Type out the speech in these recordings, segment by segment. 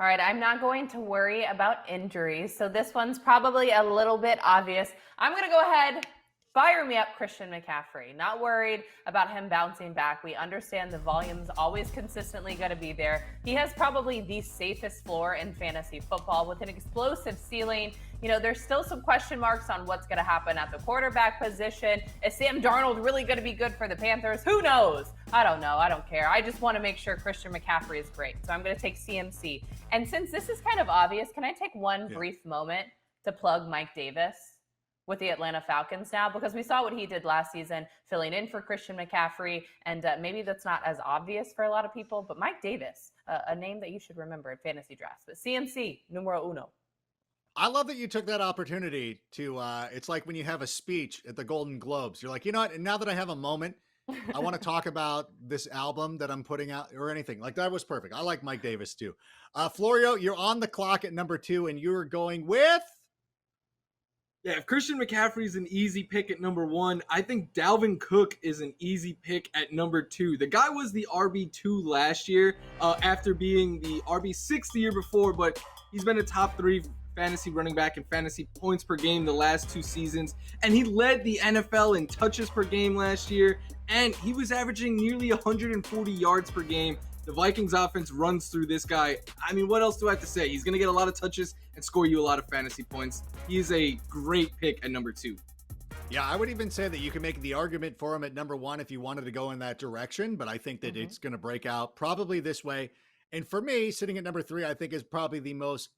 All right, I'm not going to worry about injuries, so this one's probably a little bit obvious. I'm going to go ahead, fire me up Christian McCaffrey. Not worried about him bouncing back. We understand the volume's always consistently going to be there. He has probably the safest floor in fantasy football with an explosive ceiling. You know, there's still some question marks on what's going to happen at the quarterback position. Is Sam Darnold really going to be good for the Panthers? Who knows? I don't know. I don't care. I just want to make sure Christian McCaffrey is great. So I'm going to take CMC. And since this is kind of obvious, can I take one brief moment to plug Mike Davis with the Atlanta Falcons now? Because we saw what he did last season, filling in for Christian McCaffrey. And maybe that's not as obvious for a lot of people, but Mike Davis, a name that you should remember in fantasy drafts. But CMC, numero uno. I love that you took that opportunity to, it's like when you have a speech at the Golden Globes, you're like, you know what? And now that I have a moment, I want to talk about this album that I'm putting out or anything. Like, that was perfect. I like Mike Davis too. Florio, you're on the clock at number 2 and you're going with? Yeah, if Christian McCaffrey is an easy pick at number 1, I think Dalvin Cook is an easy pick at number 2. The guy was the RB2 last year after being the RB6 the year before, but he's been a top 3 fantasy running back and fantasy points per game the last 2 seasons. And he led the NFL in touches per game last year, and he was averaging nearly 140 yards per game. The Vikings offense runs through this guy. I mean, what else do I have to say? He's going to get a lot of touches and score you a lot of fantasy points. He is a great pick at number 2. Yeah, I would even say that you can make the argument for him at number 1 if you wanted to go in that direction, but I think that it's going to break out probably this way. And for me, sitting at number 3, I think is probably the most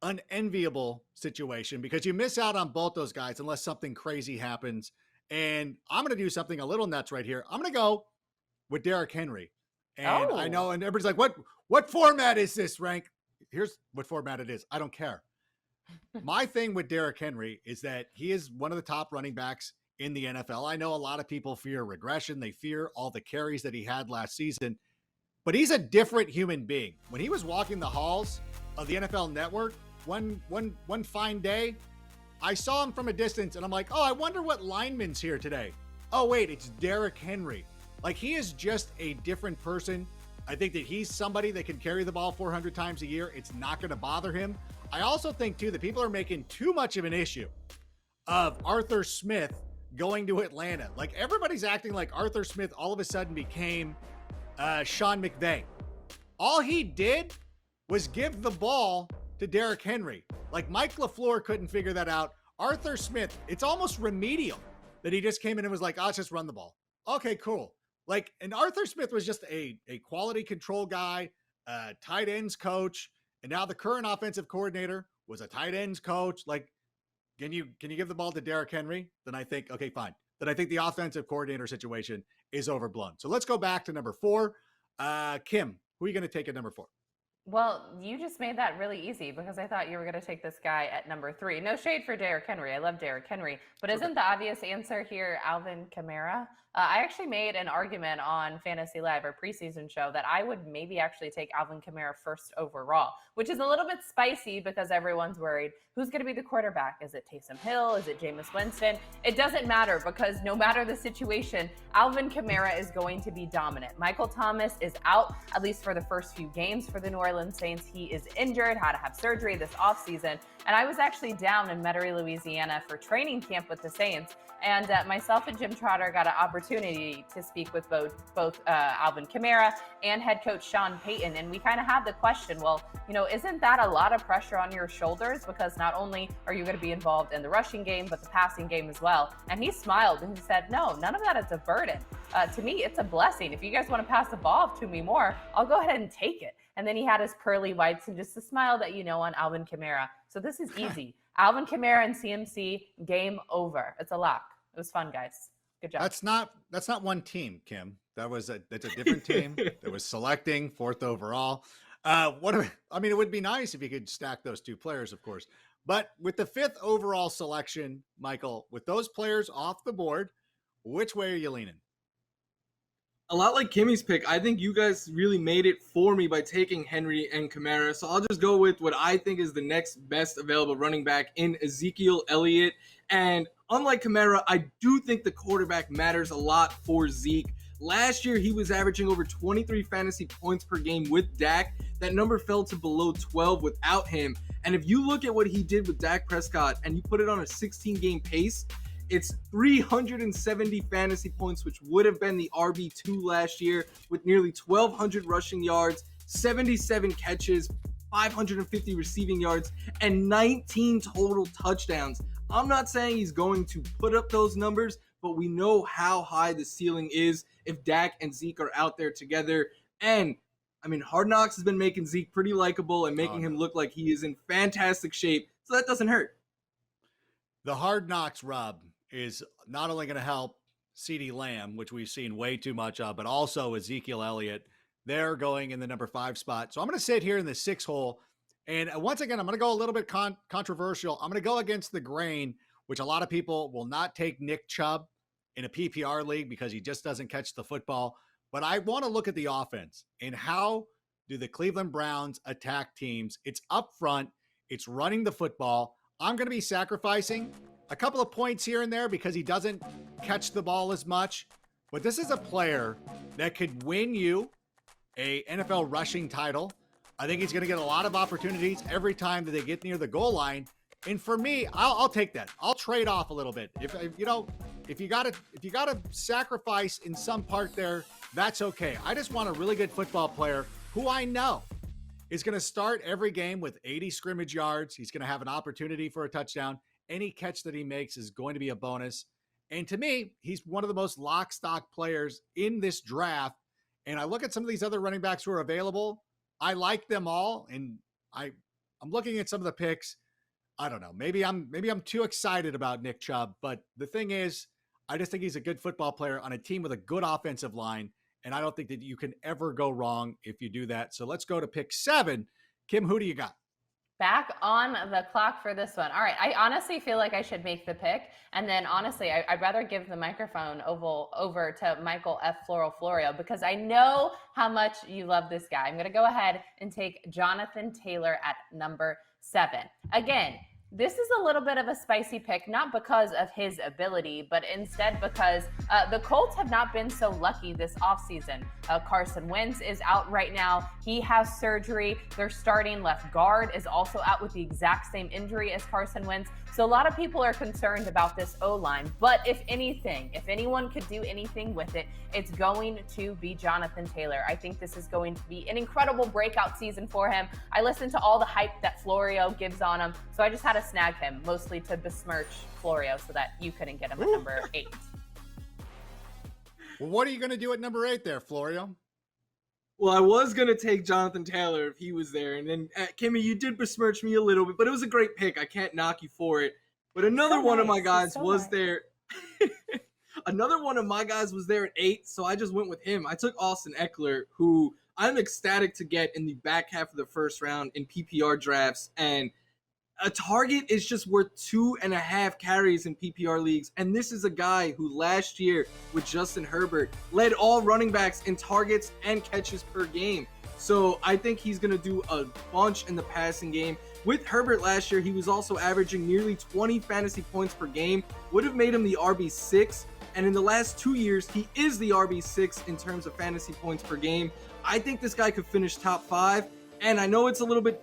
unenviable situation because you miss out on both those guys unless something crazy happens. And I'm going to do something a little nuts right here. I'm going to go with Derrick Henry. And I know, and everybody's like, what format is this, Rank? Here's what format it is. I don't care. My thing with Derrick Henry is that he is one of the top running backs in the NFL. I know a lot of people fear regression. They fear all the carries that he had last season, but he's a different human being. When he was walking the halls of the NFL Network, one fine day, I saw him from a distance and I'm like, oh, I wonder what lineman's here today. Oh, wait, it's Derrick Henry. Like, he is just a different person. I think that he's somebody that can carry the ball 400 times a year. It's not going to bother him. I also think, too, that people are making too much of an issue of Arthur Smith going to Atlanta. Like, everybody's acting like Arthur Smith all of a sudden became Sean McVay. All he did was give the ball to Derrick Henry. Like, Mike LaFleur couldn't figure that out. Arthur Smith, it's almost remedial that he just came in and was like, oh, let's just run the ball. Okay, cool. Like, and Arthur Smith was just a quality control guy, tight ends coach, and now the current offensive coordinator was a tight ends coach. Like, can you give the ball to Derrick Henry? Then I think, okay, fine. Then I think the offensive coordinator situation is overblown. So let's go back to number 4. Kim, who are you going to take at number 4? Well, you just made that really easy because I thought you were going to take this guy at number 3. No shade for Derrick Henry. I love Derrick Henry. But isn't the obvious answer here Alvin Kamara? I actually made an argument on Fantasy Live, our preseason show, that I would maybe actually take Alvin Kamara first overall, which is a little bit spicy because everyone's worried. Who's going to be the quarterback? Is it Taysom Hill? Is it Jameis Winston? It doesn't matter because no matter the situation, Alvin Kamara is going to be dominant. Michael Thomas is out, at least for the first few games for the New Orleans Saints. He is injured, had to have surgery this offseason. And I was actually down in Metairie, Louisiana for training camp with the Saints. And myself and Jim Trotter got an opportunity to speak with both Alvin Kamara and head coach Sean Payton. And we kind of had the question, well, you know, isn't that a lot of pressure on your shoulders? Because not only are you going to be involved in the rushing game, but the passing game as well. And he smiled and he said, no, none of that is a burden. To me, it's a blessing. If you guys want to pass the ball off to me more, I'll go ahead and take it. And then he had his pearly whites and just a smile that you know on Alvin Kamara. So this is easy. Alvin Kamara and CMC, game over. It's a lock. It was fun, guys. Good job. That's not one team, Kim. That's a different team that was selecting 4th overall. I mean, it would be nice if you could stack those 2 players, of course. But with the 5th overall selection, Michael, with those players off the board, which way are you leaning? A lot like Kimmy's pick, I think you guys really made it for me by taking Henry and Kamara. So I'll just go with what I think is the next best available running back in Ezekiel Elliott. And unlike Kamara, I do think the quarterback matters a lot for Zeke. Last year, he was averaging over 23 fantasy points per game with Dak. That number fell to below 12 without him. And if you look at what he did with Dak Prescott and you put it on a 16-game pace, it's 370 fantasy points, which would have been the RB2 last year, with nearly 1,200 rushing yards, 77 catches, 550 receiving yards, and 19 total touchdowns. I'm not saying he's going to put up those numbers, but we know how high the ceiling is if Dak and Zeke are out there together. And I mean, Hard Knocks has been making Zeke pretty likable and making him look like he is in fantastic shape, so that doesn't hurt. The Hard Knocks rub is not only going to help CeeDee Lamb, which we've seen way too much of, but also Ezekiel Elliott. They're going in the number 5 spot. So I'm going to sit here in the 6 hole. And once again, I'm going to go a little bit controversial. I'm going to go against the grain, which a lot of people will not take Nick Chubb in a PPR league because he just doesn't catch the football. But I want to look at the offense and how do the Cleveland Browns attack teams. It's up front. It's running the football. I'm going to be sacrificing a couple of points here and there because he doesn't catch the ball as much. But this is a player that could win you a NFL rushing title. I think he's going to get a lot of opportunities every time that they get near the goal line. And for me, I'll take that. I'll trade off a little bit. If you got to sacrifice in some part there, that's okay. I just want a really good football player who I know is going to start every game with 80 scrimmage yards. He's going to have an opportunity for a touchdown. Any catch that he makes is going to be a bonus. And to me, he's one of the most lock stock players in this draft. And I look at some of these other running backs who are available. I like them all. And I'm looking at some of the picks. I don't know. Maybe I'm too excited about Nick Chubb. But the thing is, I just think he's a good football player on a team with a good offensive line. And I don't think that you can ever go wrong if you do that. So let's go to pick 7. Kim, who do you got? Back on the clock for this one. All right. I honestly feel like I should make the pick. And then honestly, I'd rather give the microphone over to Michael F. Florio because I know how much you love this guy. I'm going to go ahead and take Jonathan Taylor at number 7. Again, this is a little bit of a spicy pick, not because of his ability, but instead because the Colts have not been so lucky this offseason. Carson Wentz is out right now. He has surgery. Their starting left guard is also out with the exact same injury as Carson Wentz. So a lot of people are concerned about this O-line. But if anyone could do anything with it, it's going to be Jonathan Taylor. I think this is going to be an incredible breakout season for him. I listened to all the hype that Florio gives on him, so I just had to snag him, mostly to besmirch Florio so that you couldn't get him at number 8. Well, what are you going to do at number 8 there, Florio? Well, I was going to take Jonathan Taylor if he was there. And then, Kimmi, you did besmirch me a little bit, but it was a great pick. I can't knock you for it. But another one of my guys was there. Another one of my guys was there at 8, so I just went with him. I took Austin Ekeler, who I'm ecstatic to get in the back half of the first round in PPR drafts. And a target is just worth 2.5 carries in PPR leagues. And this is a guy who last year with Justin Herbert led all running backs in targets and catches per game. So I think he's going to do a bunch in the passing game. With Herbert last year, he was also averaging nearly 20 fantasy points per game, would have made him the RB6. And in the last 2 years, he is the RB6 in terms of fantasy points per game. I think this guy could finish top 5. And I know it's a little bit,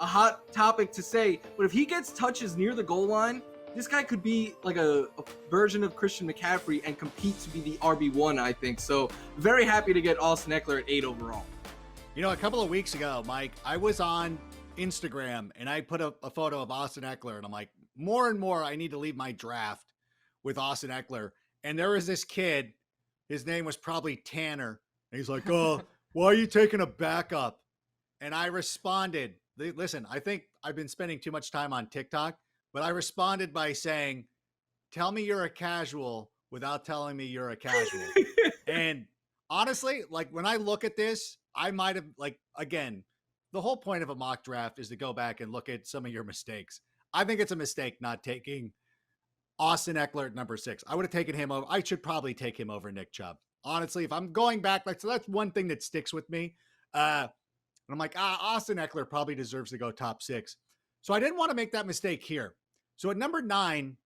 a hot topic to say, but if he gets touches near the goal line, this guy could be like a version of Christian McCaffrey and compete to be the RB1, I think. So very happy to get Austin Ekeler at 8 overall. A couple of weeks ago, Mike, I was on Instagram and I put a photo of Austin Ekeler and I'm like, more and more I need to leave my draft with Austin Ekeler. And there was this kid, his name was probably Tanner. And he's like, oh, why are you taking a backup? And I responded, listen, I think I've been spending too much time on TikTok, but I responded by saying, tell me you're a casual without telling me you're a casual. And honestly, like when I look at this, I might have again, the whole point of a mock draft is to go back and look at some of your mistakes. I think it's a mistake not taking Austin Ekeler at number 6. I would have taken him over. I should probably take him over Nick Chubb. Honestly, if I'm going back, so that's one thing that sticks with me. And I'm like, Austin Ekeler probably deserves to go top 6. So I didn't want to make that mistake here. So at number 9,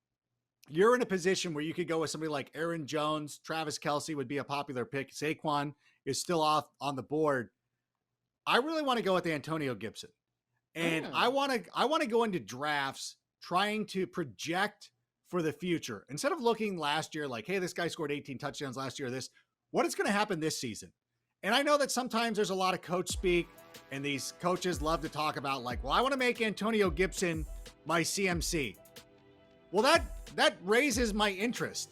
you're in a position where you could go with somebody like Aaron Jones. Travis Kelce would be a popular pick. Saquon is still off on the board. I really want to go with Antonio Gibson. And I want to go into drafts trying to project for the future. Instead of looking last year like, hey, this guy scored 18 touchdowns last year, what is going to happen this season? And I know that sometimes there's a lot of coach speak, and these coaches love to talk about like, well, I want to make Antonio Gibson my CMC. Well, that raises my interest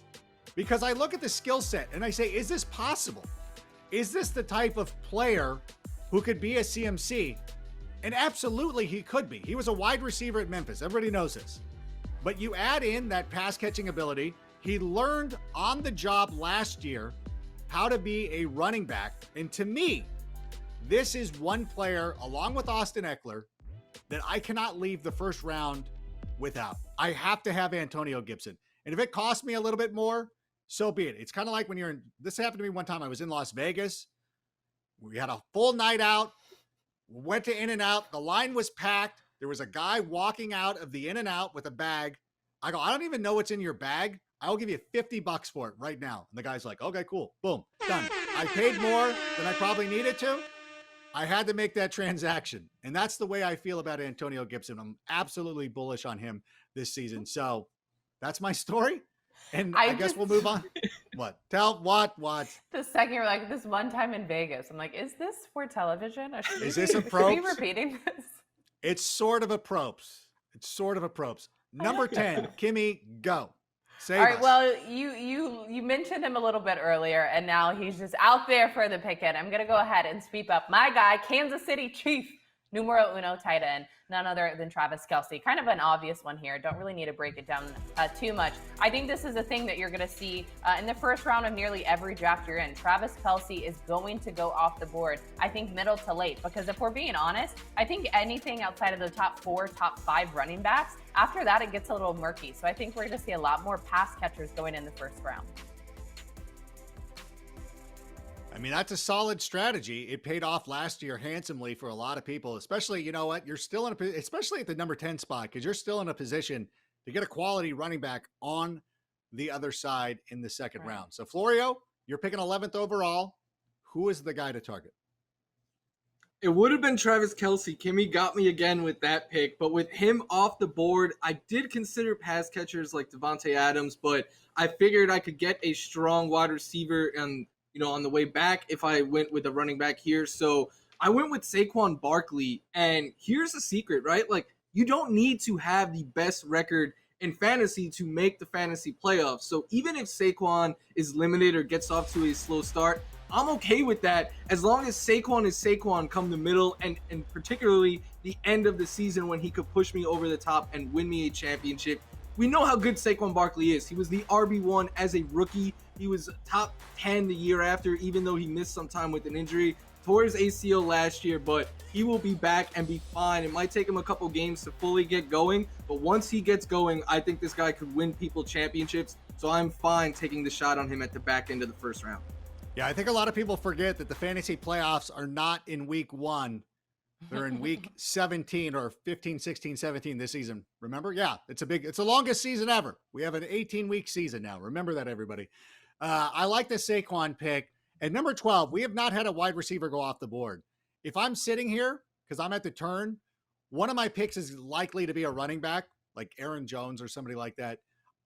because I look at the skill set and I say, is this possible? Is this the type of player who could be a CMC? And absolutely he could be. He was a wide receiver at Memphis. Everybody knows this. But you add in that pass catching ability. He learned on the job last year how to be a running back. And to me, this is one player, along with Austin Ekeler, that I cannot leave the first round without. I have to have Antonio Gibson. And if it costs me a little bit more, so be it. It's kind of like when you're in, this happened to me one time. I was in Las Vegas. We had a full night out. Went to In-N-Out. The line was packed. There was a guy walking out of the In-N-Out with a bag. I go, I don't even know what's in your bag. I'll give you $50 for it right now. And the guy's like, okay, cool. Boom, done. I paid more than I probably needed to. I had to make that transaction. And that's the way I feel about Antonio Gibson. I'm absolutely bullish on him this season. So that's my story. And I guess we'll move on. What? What? The second you're like, this one time in Vegas, I'm like, is this for television? Or is this a props? Should we be repeating this? It's sort of a props. Number 10, Kimmi, go. Save All right. us. Well, you mentioned him a little bit earlier, and now he's just out there for the pick in. I'm going to go ahead and sweep up my guy, Kansas City Chief, numero uno tight end, none other than Travis Kelce. Kind of an obvious one here. Don't really need to break it down too much. I think this is a thing that you're going to see in the first round of nearly every draft you're in. Travis Kelce is going to go off the board, I think, middle to late, because if we're being honest, I think anything outside of the top 4, top 5 running backs, after that, it gets a little murky. So I think we're going to see a lot more pass catchers going in the first round. I mean, that's a solid strategy. It paid off last year handsomely for a lot of people, especially, you know what, you're still in especially at the number 10 spot, because you're still in a position to get a quality running back on the other side in the second round. So Florio, you're picking 11th overall. Who is the guy to target? It would have been Travis Kelce. Kimmi got me again with that pick, but with him off the board, I did consider pass catchers like Davante Adams, but I figured I could get a strong wide receiver and on the way back if I went with a running back here. So I went with Saquon Barkley, and here's the secret, right? Like, you don't need to have the best record in fantasy to make the fantasy playoffs. So even if Saquon is limited or gets off to a slow start, I'm okay with that as long as Saquon is Saquon come the middle and particularly the end of the season when he could push me over the top and win me a championship. We know how good Saquon Barkley is. He was the RB1 as a rookie. He was top 10 the year after, even though he missed some time with an injury. Tore his ACL last year, but he will be back and be fine. It might take him a couple games to fully get going, but once he gets going, I think this guy could win people championships. So I'm fine taking the shot on him at the back end of the first round. Yeah, I think a lot of people forget that the fantasy playoffs are not in week 1. They're in week 17 or 15, 16, 17 this season. Remember? Yeah, it's the longest season ever. We have an 18-week season now. Remember that, everybody. I like the Saquon pick. At number 12, we have not had a wide receiver go off the board. If I'm sitting here, because I'm at the turn, one of my picks is likely to be a running back, like Aaron Jones or somebody like that.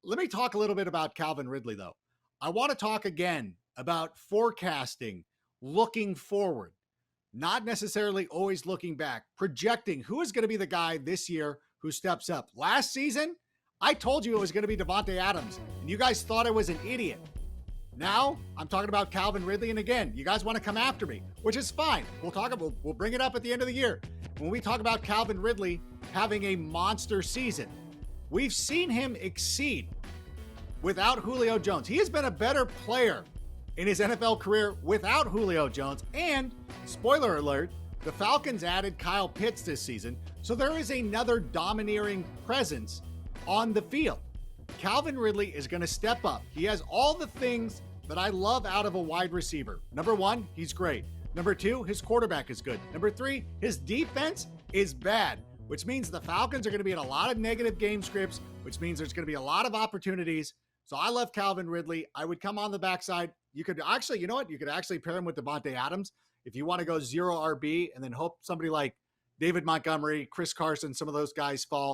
Let me talk a little bit about Calvin Ridley, though. I want to talk again about forecasting, looking forward, not necessarily always looking back, projecting who is going to be the guy this year who steps up. Last season, I told you it was going to be Davante Adams, and you guys thought I was an idiot. Now, I'm talking about Calvin Ridley, and again, you guys want to come after me, which is fine. We'll bring it up at the end of the year. When we talk about Calvin Ridley having a monster season, we've seen him exceed without Julio Jones. He has been a better player in his NFL career without Julio Jones. And, spoiler alert, the Falcons added Kyle Pitts this season, so there is another domineering presence on the field. Calvin Ridley is going to step up. He has all the things that I love out of a wide receiver. Number 1, he's great. Number 2, his quarterback is good. Number 3, his defense is bad. which means the Falcons are going to be in a lot of negative game scripts, which means there's going to be a lot of opportunities. So I love Calvin Ridley. I would come on the backside. You could actually, you know what? You could actually pair him with Devontae Adams if you want to go 0 RB and then hope somebody like David Montgomery, Chris Carson, some of those guys fall.